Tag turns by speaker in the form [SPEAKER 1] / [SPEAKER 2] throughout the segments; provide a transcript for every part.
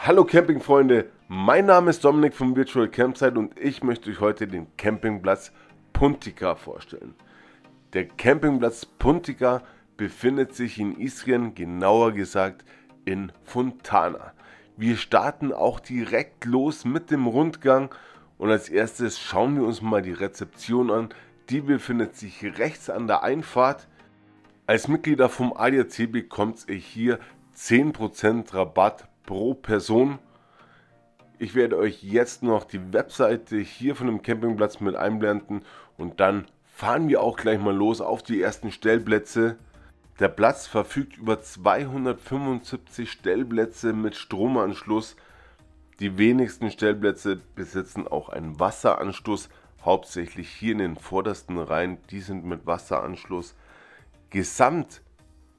[SPEAKER 1] Hallo Campingfreunde, mein Name ist Dominik vom Virtual Campsite und ich möchte euch heute den Campingplatz Puntica vorstellen. Der Campingplatz Puntica befindet sich in Istrien, genauer gesagt in Fontana. Wir starten auch direkt los mit dem Rundgang und als erstes schauen wir uns mal die Rezeption an. Die befindet sich rechts an der Einfahrt. Als Mitglieder vom ADAC bekommt ihr hier 10% Rabatt pro Person. Ich werde euch jetzt noch die Webseite hier von dem Campingplatz mit einblenden und dann fahren wir auch gleich mal los auf die ersten Stellplätze. Der Platz verfügt über 275 Stellplätze mit Stromanschluss. Die wenigsten Stellplätze besitzen auch einen Wasseranschluss, hauptsächlich hier in den vordersten Reihen, die sind mit Wasseranschluss. Gesamt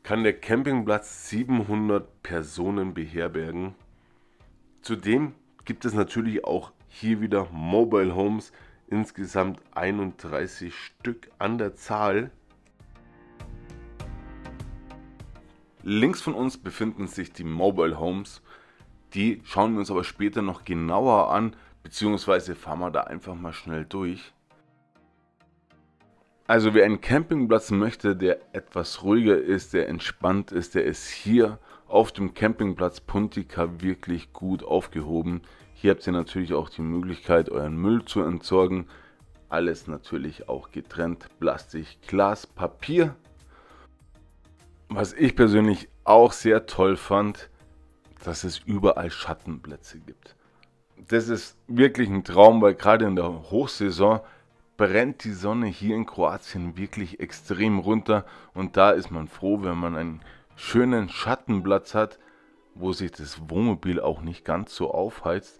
[SPEAKER 1] kann der Campingplatz 700 Personen beherbergen. Zudem gibt es natürlich auch hier wieder Mobile Homes, insgesamt 31 Stück an der Zahl. Links von uns befinden sich die Mobile Homes, die schauen wir uns aber später noch genauer an, beziehungsweise fahren wir da einfach mal schnell durch. Also wer einen Campingplatz möchte, der etwas ruhiger ist, der entspannt ist, der ist hier auf dem Campingplatz Puntica wirklich gut aufgehoben. Hier habt ihr natürlich auch die Möglichkeit, euren Müll zu entsorgen. Alles natürlich auch getrennt, Plastik, Glas, Papier. Was ich persönlich auch sehr toll fand, dass es überall Schattenplätze gibt. Das ist wirklich ein Traum, weil gerade in der Hochsaison brennt die Sonne hier in Kroatien wirklich extrem runter und da ist man froh, wenn man einen schönen Schattenplatz hat, wo sich das Wohnmobil auch nicht ganz so aufheizt.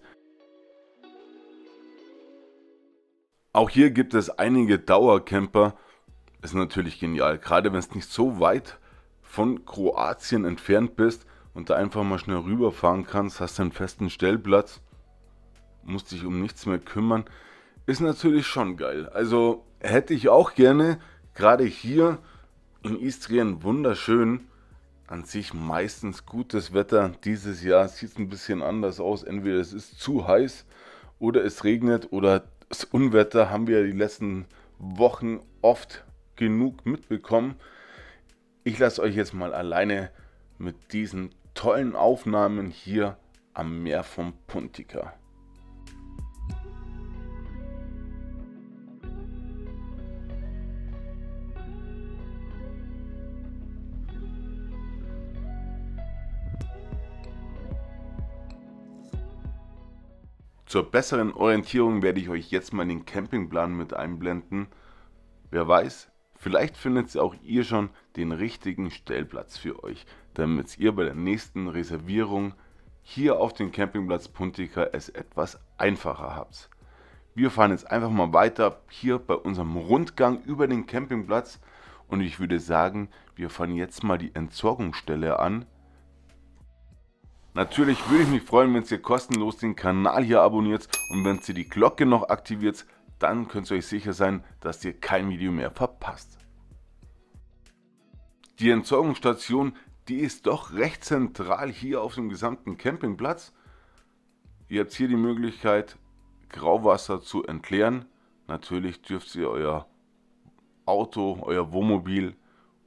[SPEAKER 1] Auch hier gibt es einige Dauercamper, ist natürlich genial, gerade wenn es nicht so weit von Kroatien entfernt bist und da einfach mal schnell rüberfahren kannst, hast einen festen Stellplatz, musst dich um nichts mehr kümmern, ist natürlich schon geil. Also hätte ich auch gerne, gerade hier in Istrien wunderschön, an sich meistens gutes Wetter. Dieses Jahr sieht es ein bisschen anders aus, entweder es ist zu heiß oder es regnet oder das Unwetter haben wir die letzten Wochen oft genug mitbekommen. Ich lasse euch jetzt mal alleine mit diesen tollen Aufnahmen hier am Meer von Puntica. Zur besseren Orientierung werde ich euch jetzt mal den Campingplan mit einblenden. Wer weiß, vielleicht findet auch ihr schon den richtigen Stellplatz für euch, damit ihr bei der nächsten Reservierung hier auf dem Campingplatz Puntica es etwas einfacher habt. Wir fahren jetzt einfach mal weiter hier bei unserem Rundgang über den Campingplatz und ich würde sagen, wir fahren jetzt mal die Entsorgungsstelle an. Natürlich würde ich mich freuen, wenn ihr kostenlos den Kanal hier abonniert und wenn ihr die Glocke noch aktiviert, dann könnt ihr euch sicher sein, dass ihr kein Video mehr verpasst. Die Entsorgungsstation, die ist doch recht zentral hier auf dem gesamten Campingplatz. Ihr habt hier die Möglichkeit, Grauwasser zu entleeren. Natürlich dürft ihr euer Auto, euer Wohnmobil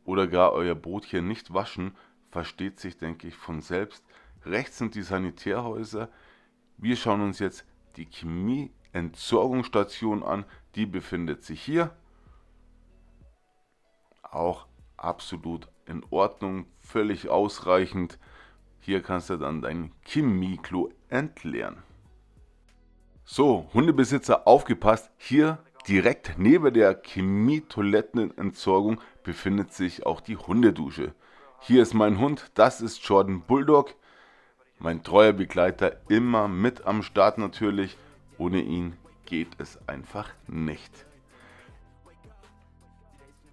[SPEAKER 1] oder gar euer Boot hier nicht waschen. Versteht sich, denke ich, von selbst. Rechts sind die Sanitärhäuser. Wir schauen uns jetzt die Chemieentsorgungsstation an. Die befindet sich hier. Auch absolut in Ordnung, völlig ausreichend. Hier kannst du dann dein Chemieklo entleeren. So, Hundebesitzer, aufgepasst. Hier direkt neben der Chemietoilettenentsorgung befindet sich auch die Hundedusche. Hier ist mein Hund, das ist Jordan Bulldog. Mein treuer Begleiter, immer mit am Start natürlich. Ohne ihn geht es einfach nicht.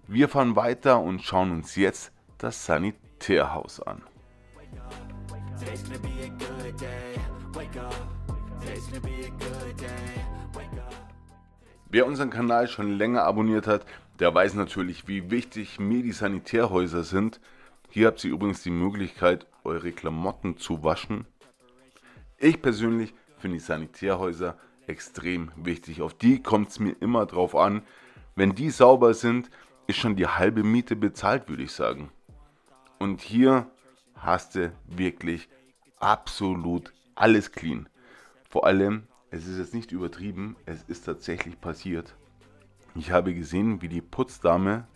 [SPEAKER 1] Wir fahren weiter und schauen uns jetzt das Sanitärhaus an. Wer unseren Kanal schon länger abonniert hat, der weiß natürlich, wie wichtig mir die Sanitärhäuser sind. Hier habt ihr übrigens die Möglichkeit, eure Klamotten zu waschen. Ich persönlich finde die Sanitärhäuser extrem wichtig. Auf die kommt es mir immer drauf an. Wenn die sauber sind, ist schon die halbe Miete bezahlt, würde ich sagen. Und hier hast du wirklich absolut alles clean. Vor allem, es ist jetzt nicht übertrieben, es ist tatsächlich passiert. Ich habe gesehen, wie die Putzdame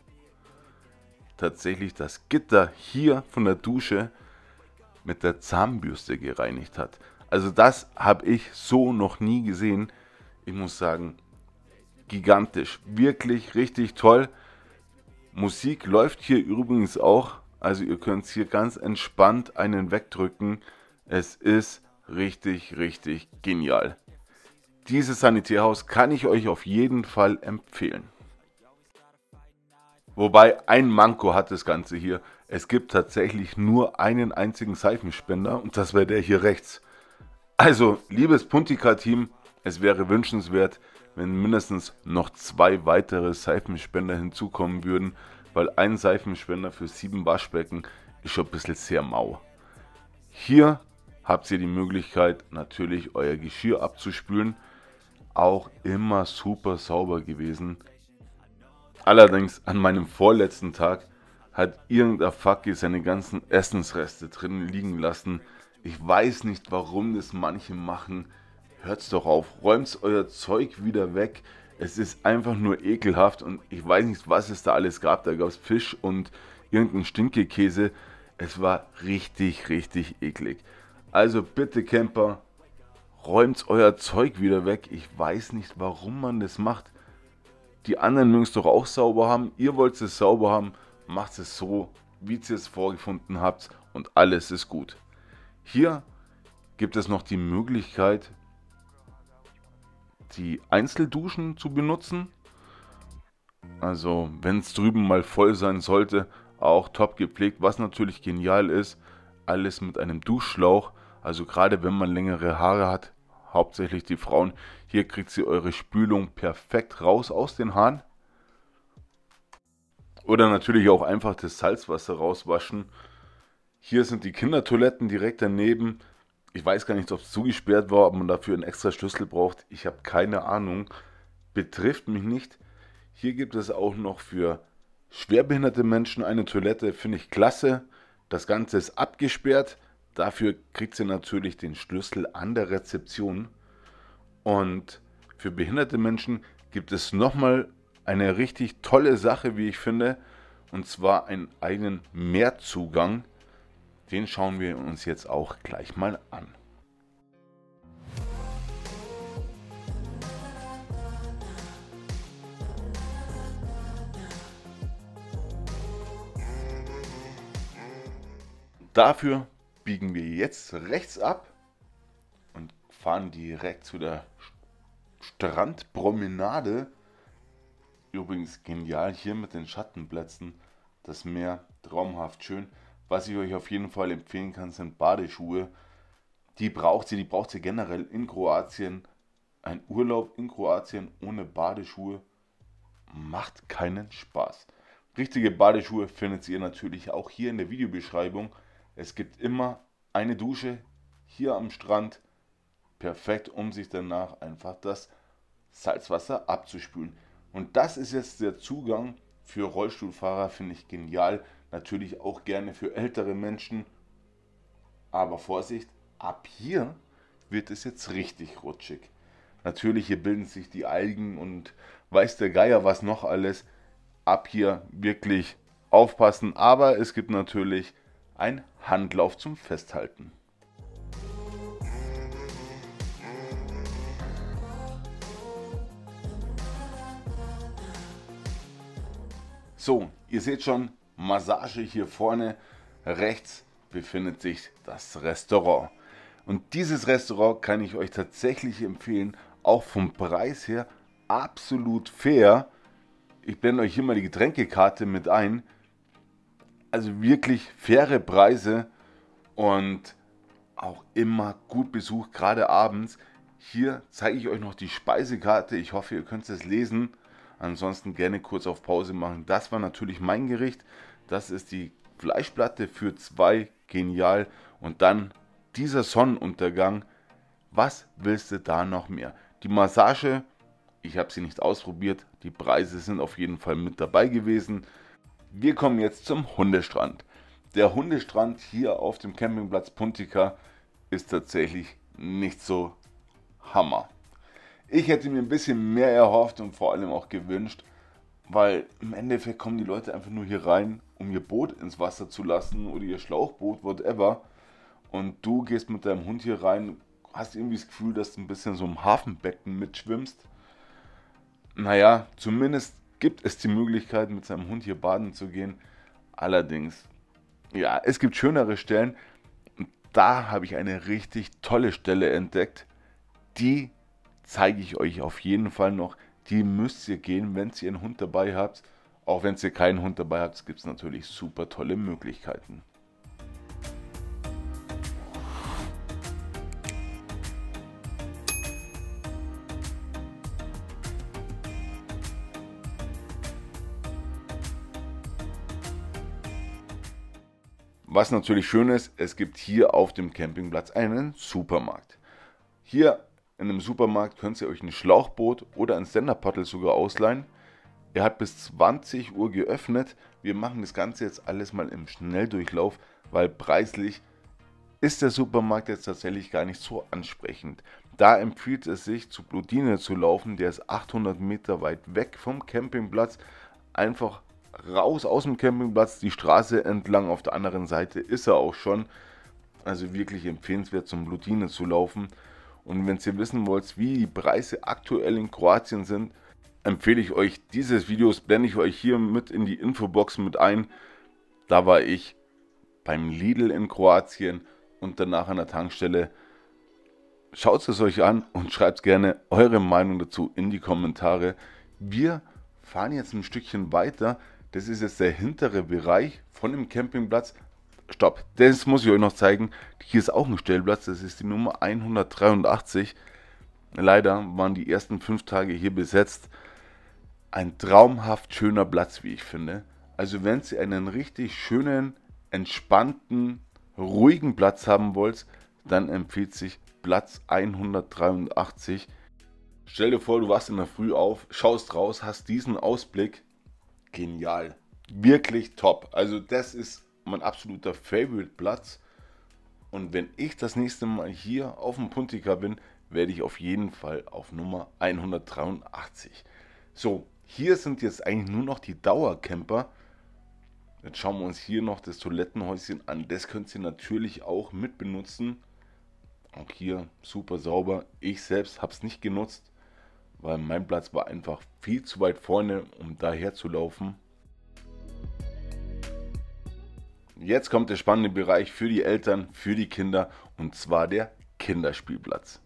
[SPEAKER 1] tatsächlich das Gitter hier von der Dusche mit der Zahnbürste gereinigt hat. Also das habe ich so noch nie gesehen. Ich muss sagen, gigantisch. Wirklich richtig toll. Musik läuft hier übrigens auch. Also ihr könnt hier ganz entspannt einen wegdrücken. Es ist richtig, richtig genial. Dieses Sanitärhaus kann ich euch auf jeden Fall empfehlen. Wobei ein Manko hat das Ganze hier. Es gibt tatsächlich nur einen einzigen Seifenspender und das wäre der hier rechts. Also, liebes Puntika-Team, es wäre wünschenswert, wenn mindestens noch 2 weitere Seifenspender hinzukommen würden, weil ein Seifenspender für 7 Waschbecken ist schon ein bisschen sehr mau. Hier habt ihr die Möglichkeit, natürlich euer Geschirr abzuspülen. Auch immer super sauber gewesen. Allerdings an meinem vorletzten Tag hat irgendein Fucky seine ganzen Essensreste drin liegen lassen. Ich weiß nicht, warum das manche machen. Hört's doch auf, räumt euer Zeug wieder weg. Es ist einfach nur ekelhaft und ich weiß nicht, was es da alles gab. Da gab es Fisch und irgendeinen Stinkekäse. Es war richtig, richtig eklig. Also bitte Camper, räumt euer Zeug wieder weg. Ich weiß nicht, warum man das macht. Die anderen mögen es doch auch sauber haben. Ihr wollt es sauber haben. Macht es so, wie ihr es vorgefunden habt. Und alles ist gut. Hier gibt es noch die Möglichkeit, die Einzelduschen zu benutzen. Also wenn es drüben mal voll sein sollte, auch top gepflegt. Was natürlich genial ist, alles mit einem Duschschlauch. Also gerade wenn man längere Haare hat, hauptsächlich die Frauen, hier kriegt ihr eure Spülung perfekt raus aus den Haaren. Oder natürlich auch einfach das Salzwasser rauswaschen. Hier sind die Kindertoiletten direkt daneben. Ich weiß gar nicht, ob es zugesperrt war, ob man dafür einen extra Schlüssel braucht. Ich habe keine Ahnung. Betrifft mich nicht. Hier gibt es auch noch für schwerbehinderte Menschen eine Toilette. Finde ich klasse. Das Ganze ist abgesperrt. Dafür kriegt ihr natürlich den Schlüssel an der Rezeption. Und für behinderte Menschen gibt es nochmal eine richtig tolle Sache, wie ich finde. Und zwar einen eigenen Mehrzugang. Den schauen wir uns jetzt auch gleich mal an. Dafür biegen wir jetzt rechts ab und fahren direkt zu der Strandpromenade. Übrigens genial hier mit den Schattenplätzen. Das Meer traumhaft schön. Was ich euch auf jeden Fall empfehlen kann, sind Badeschuhe. Die braucht ihr generell in Kroatien. Ein Urlaub in Kroatien ohne Badeschuhe macht keinen Spaß. Richtige Badeschuhe findet ihr natürlich auch hier in der Videobeschreibung. Es gibt immer eine Dusche hier am Strand. Perfekt, um sich danach einfach das Salzwasser abzuspülen. Und das ist jetzt der Zugang für Rollstuhlfahrer, finde ich genial. Natürlich auch gerne für ältere Menschen. Aber Vorsicht, ab hier wird es jetzt richtig rutschig. Natürlich, hier bilden sich die Algen und weiß der Geier was noch alles. Ab hier wirklich aufpassen. Aber es gibt natürlich ein Handlauf zum Festhalten. So, ihr seht schon, Massage hier vorne. Rechts befindet sich das Restaurant. Und dieses Restaurant kann ich euch tatsächlich empfehlen. Auch vom Preis her absolut fair. Ich blende euch hier mal die Getränkekarte mit ein. Also wirklich faire Preise und auch immer gut besucht, gerade abends. Hier zeige ich euch noch die Speisekarte. Ich hoffe, ihr könnt es lesen. Ansonsten gerne kurz auf Pause machen. Das war natürlich mein Gericht. Das ist die Fleischplatte für 2. Genial. Und dann dieser Sonnenuntergang.
[SPEAKER 2] Was willst du da noch mehr? Die Massage, ich habe sie nicht ausprobiert, die Preise sind auf jeden Fall mit dabei gewesen. Wir kommen jetzt zum Hundestrand. Der Hundestrand hier auf dem Campingplatz Puntica ist tatsächlich nicht so Hammer. Ich hätte mir ein bisschen mehr erhofft und vor allem auch gewünscht, weil im Endeffekt kommen die Leute einfach nur hier rein, um ihr Boot ins Wasser zu lassen oder ihr Schlauchboot, whatever. Und du gehst mit deinem Hund hier rein, hast irgendwie das Gefühl, dass du ein bisschen so im Hafenbecken mitschwimmst. Naja, zumindest gibt es die Möglichkeit, mit seinem Hund hier baden zu gehen. Allerdings, ja, es gibt schönere Stellen. Und da habe ich eine richtig tolle Stelle entdeckt. Die zeige ich euch auf jeden Fall noch. Die müsst ihr gehen, wenn ihr einen Hund dabei habt. Auch wenn ihr keinen Hund dabei habt, gibt es natürlich super tolle Möglichkeiten. Was natürlich schön ist, es gibt hier auf dem Campingplatz einen Supermarkt. Hier in einem Supermarkt könnt ihr euch ein Schlauchboot oder ein Stand-Up-Paddle sogar ausleihen. Er hat bis 20 Uhr geöffnet. Wir machen das Ganze jetzt alles mal im Schnelldurchlauf, weil preislich ist der Supermarkt jetzt tatsächlich gar nicht so ansprechend. Da empfiehlt es sich, zu Bludine zu laufen. Der ist 800 Meter weit weg vom Campingplatz. Einfach raus aus dem Campingplatz, die Straße entlang, auf der anderen Seite ist er auch schon. Also wirklich empfehlenswert, zum Bludine zu laufen. Und wenn ihr wissen wollt, wie die Preise aktuell in Kroatien sind, empfehle ich euch dieses Video, blende ich euch hier mit in die Infobox mit ein. Da war ich beim Lidl in Kroatien und danach an der Tankstelle. Schaut es euch an und schreibt gerne eure Meinung dazu in die Kommentare. Wir fahren jetzt ein Stückchen weiter. Das ist jetzt der hintere Bereich von dem Campingplatz. Stopp, das muss ich euch noch zeigen. Hier ist auch ein Stellplatz, das ist die Nummer 183. Leider waren die ersten 5 Tage hier besetzt. Ein traumhaft schöner Platz, wie ich finde. Also wenn ihr einen richtig schönen, entspannten, ruhigen Platz haben wollt, dann empfiehlt sich Platz 183. Stell dir vor, du wachst in der Früh auf, schaust raus, hast diesen Ausblick. Genial. Wirklich top. Also das ist mein absoluter Favorite-Platz. Und wenn ich das nächste Mal hier auf dem Puntica bin, werde ich auf jeden Fall auf Nummer 183. So, hier sind jetzt eigentlich nur noch die Dauercamper. Jetzt schauen wir uns hier noch das Toilettenhäuschen an. Das könnt ihr natürlich auch mit benutzen. Auch hier super sauber. Ich selbst habe es nicht genutzt, weil mein Platz war einfach viel zu weit vorne, um daher zu laufen. Jetzt kommt der spannende Bereich für die Eltern, für die Kinder, und zwar der Kinderspielplatz.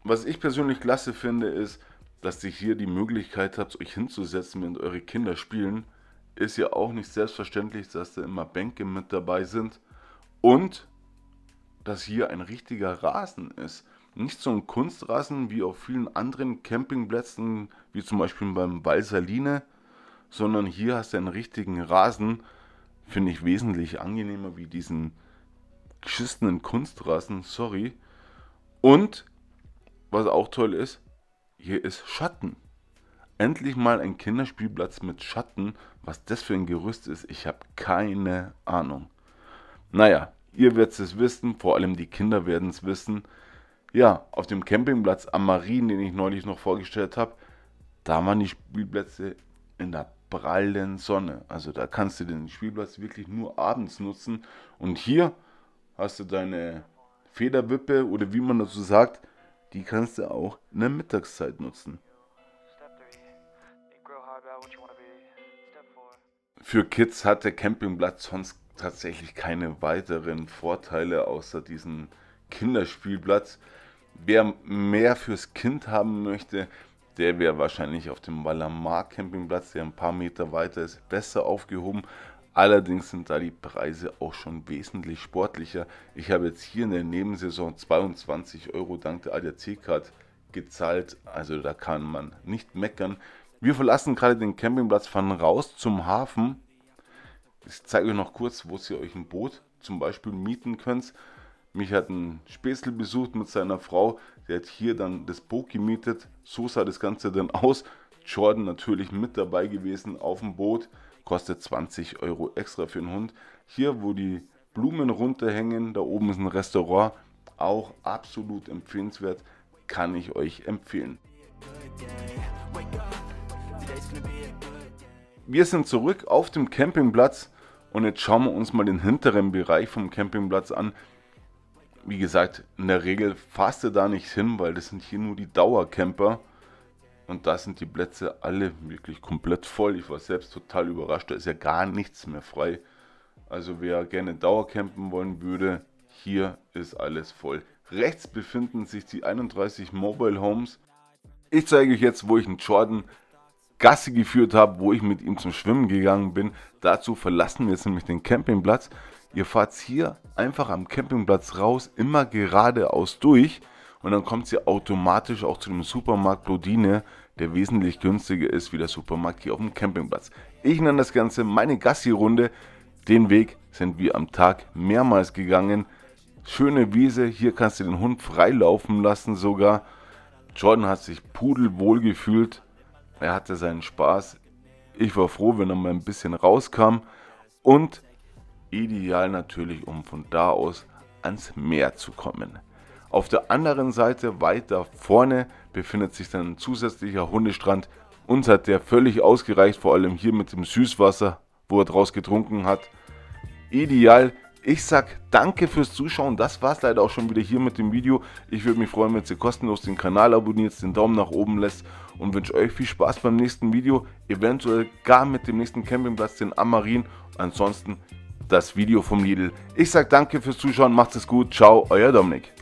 [SPEAKER 2] Was ich persönlich klasse finde, ist, dass ihr hier die Möglichkeit habt, euch hinzusetzen, wenn eure Kinder spielen. Ist ja auch nicht selbstverständlich, dass da immer Bänke mit dabei sind. Und dass hier ein richtiger Rasen ist. Nicht so ein Kunstrasen wie auf vielen anderen Campingplätzen, wie zum Beispiel beim Valsaline, sondern hier hast du einen richtigen Rasen. Finde ich wesentlich angenehmer wie diesen geschissenen Kunstrasen, sorry. Und was auch toll ist, hier ist Schatten. Endlich mal ein Kinderspielplatz mit Schatten. Was das für ein Gerüst ist, ich habe keine Ahnung. Naja, ihr werdet es wissen, vor allem die Kinder werden es wissen. Ja, auf dem Campingplatz am Marien, den ich neulich noch vorgestellt habe, da waren die Spielplätze in der prallen Sonne. Also da kannst du den Spielplatz wirklich nur abends nutzen. Und hier hast du deine Federwippe oder wie man dazu sagt, die kannst du auch in der Mittagszeit nutzen. Für Kids hat der Campingplatz sonst tatsächlich keine weiteren Vorteile außer diesen Kinderspielplatz. Wer mehr fürs Kind haben möchte, der wäre wahrscheinlich auf dem Valamar Campingplatz, der ein paar Meter weiter ist, besser aufgehoben. Allerdings sind da die Preise auch schon wesentlich sportlicher. Ich habe jetzt hier in der Nebensaison 22 Euro dank der ADAC-Card gezahlt, also da kann man nicht meckern. Wir verlassen gerade den Campingplatz, fahren raus zum Hafen. Ich zeige euch noch kurz, wo ihr euch ein Boot zum Beispiel mieten könnt. Mich hat ein Spätzle besucht mit seiner Frau, der hat hier dann das Boot gemietet. So sah das Ganze dann aus. Jordan natürlich mit dabei gewesen auf dem Boot, kostet 20 Euro extra für den Hund. Hier, wo die Blumen runterhängen, da oben ist ein Restaurant, auch absolut empfehlenswert, kann ich euch empfehlen. Wir sind zurück auf dem Campingplatz und jetzt schauen wir uns mal den hinteren Bereich vom Campingplatz an. Wie gesagt, in der Regel fahrt ihr da nicht hin, weil das sind hier nur die Dauercamper. Und da sind die Plätze alle wirklich komplett voll. Ich war selbst total überrascht, da ist ja gar nichts mehr frei. Also wer gerne Dauercampen wollen würde, hier ist alles voll. Rechts befinden sich die 31 Mobile Homes. Ich zeige euch jetzt, wo ich einen Jordan Gassi geführt habe, wo ich mit ihm zum Schwimmen gegangen bin. Dazu verlassen wir jetzt nämlich den Campingplatz. Ihr fahrt hier einfach am Campingplatz raus, immer geradeaus durch und dann kommt ihr automatisch auch zu dem Supermarkt Blodine, der wesentlich günstiger ist wie der Supermarkt hier auf dem Campingplatz. Ich nenne das Ganze meine Gassi-Runde. Den Weg sind wir am Tag mehrmals gegangen. Schöne Wiese, hier kannst du den Hund frei laufen lassen sogar. Jordan hat sich pudelwohl gefühlt. Er hatte seinen Spaß. Ich war froh, wenn er mal ein bisschen rauskam. Und ideal natürlich, um von da aus ans Meer zu kommen. Auf der anderen Seite, weiter vorne, befindet sich dann ein zusätzlicher Hundestrand. Uns hat der völlig ausgereicht, vor allem hier mit dem Süßwasser, wo er draus getrunken hat. Ideal. Ich sag danke fürs Zuschauen. Das war's leider auch schon wieder hier mit dem Video. Ich würde mich freuen, wenn ihr kostenlos den Kanal abonniert, den Daumen nach oben lässt und wünsche euch viel Spaß beim nächsten Video. Eventuell gar mit dem nächsten Campingplatz, den Amarin. Ansonsten das Video vom Lidl. Ich sag danke fürs Zuschauen. Macht es gut. Ciao, euer Dominik.